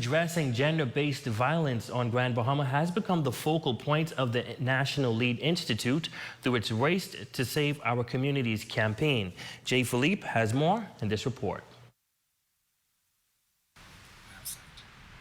addressing gender-based violence on Grand Bahama has become the focal point of the National Lead Institute through its Race to Save Our Communities campaign. Jay Philippe has more in this report.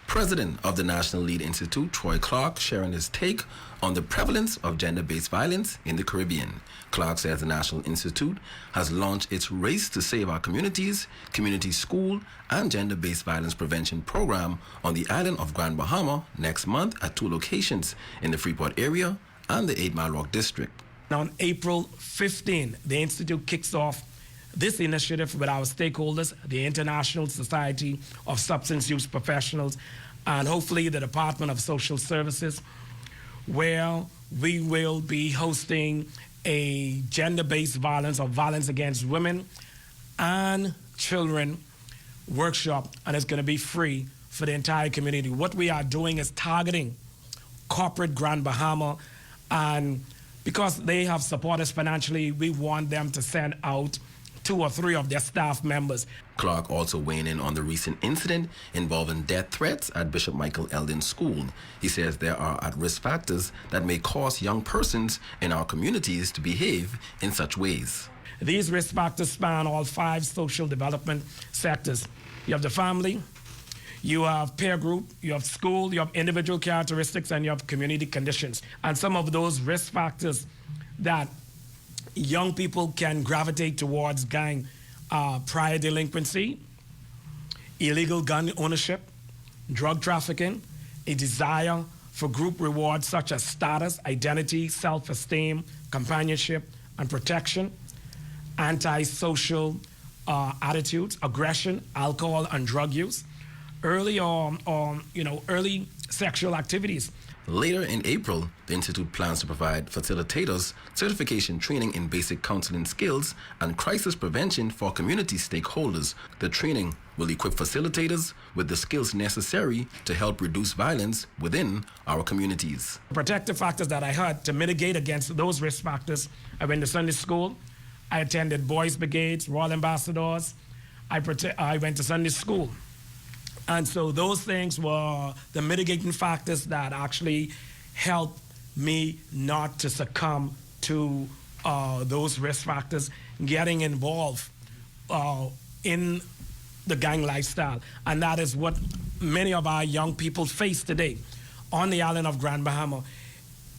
President of the National Lead Institute, Troy Clark, sharing his take on the prevalence of gender-based violence in the Caribbean. Clark says the National Institute has launched its Race to Save Our Communities, Community School, and Gender-Based Violence Prevention Program on the island of Grand Bahama next month at 2 locations in the Freeport area and the 8 Mile Rock District. On April 15, the Institute kicks off this initiative with our stakeholders, the International Society of Substance Use Professionals, and hopefully the Department of Social Services, where we will be hosting a gender-based violence or violence against women and children workshop, and it's going to be free for the entire community. What we are doing is targeting corporate Grand Bahama, and because they have supported us financially, we want them to send out 2 or 3 of their staff members. Clark also weighing in on the recent incident involving death threats at Bishop Michael Eldon School. He says there are at-risk factors that may cause young persons in our communities to behave in such ways. These risk factors span all 5 social development sectors. You have the family, you have peer group, you have school, you have individual characteristics, and you have community conditions. And some of those risk factors that young people can gravitate towards gang prior delinquency, illegal gun ownership, drug trafficking, a desire for group rewards such as status, identity, self-esteem, companionship, and protection, antisocial attitudes, aggression, alcohol and drug use, early early sexual activities. Later in April, the Institute plans to provide facilitators certification training in basic counseling skills and crisis prevention for community stakeholders. The training will equip facilitators with the skills necessary to help reduce violence within our communities. Protective factors that I had to mitigate against those risk factors. I went to Sunday school. I attended Boys Brigades, Royal Ambassadors. I went to Sunday school. And so those things were the mitigating factors that actually helped me not to succumb to those risk factors, getting involved in the gang lifestyle. And that is what many of our young people face today on the island of Grand Bahama.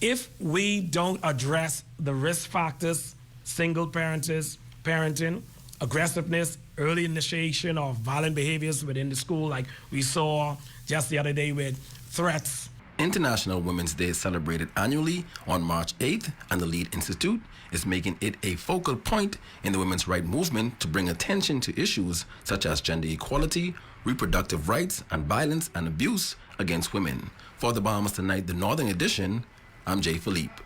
If we don't address the risk factors, single parenting, aggressiveness, early initiation of violent behaviors within the school, like we saw just the other day with threats. International Women's Day is celebrated annually on March 8th, and the Lead Institute is making it a focal point in the women's rights movement to bring attention to issues such as gender equality, reproductive rights, and violence and abuse against women. For the Bahamas Tonight, the Northern Edition, I'm Jay Philippe.